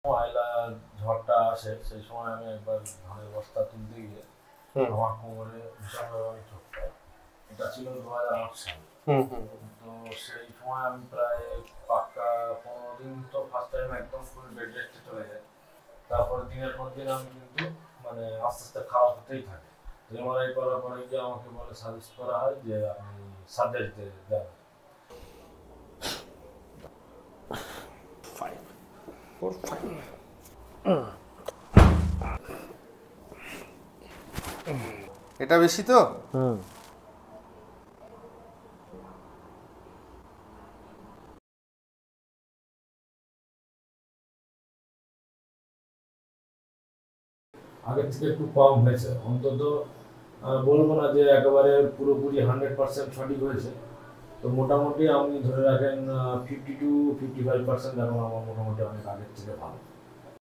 ময়লা ঝড়টা আসে সেই সময় আমি একবার ধানের বস্তা তুলতে গিয়ে আমার কোমরে ভীষণভাবে আমি চোট পাই। এটা ছিল 2008 সাল। তো সেই সময় আমি প্রায় পাক্কা 15 দিন তো ফার্স্ট টাইম একদম ফুল বেড রেস্টে চলে যায়। তারপরে দিনের পর দিন আমি কিন্তু মানে আস্তে আস্তে খারাপ হতেই থাকে। এমআরআই করার পরে গিয়ে আমাকে বলে সাজেস্ট করা হয় যে আপনি সার্জারিতে যান। 5 4 5 এটা বেশি তো আগের থেকে একটু কম হয়েছে, অন্তত বলবো না যে একেবারে পুরোপুরি 100% সঠিক হয়েছে। তো মোটামুটি আপনি ধরে রাখেন 50 to 55% এখন আমার মোটামুটি অনেক আগের থেকে ভালো।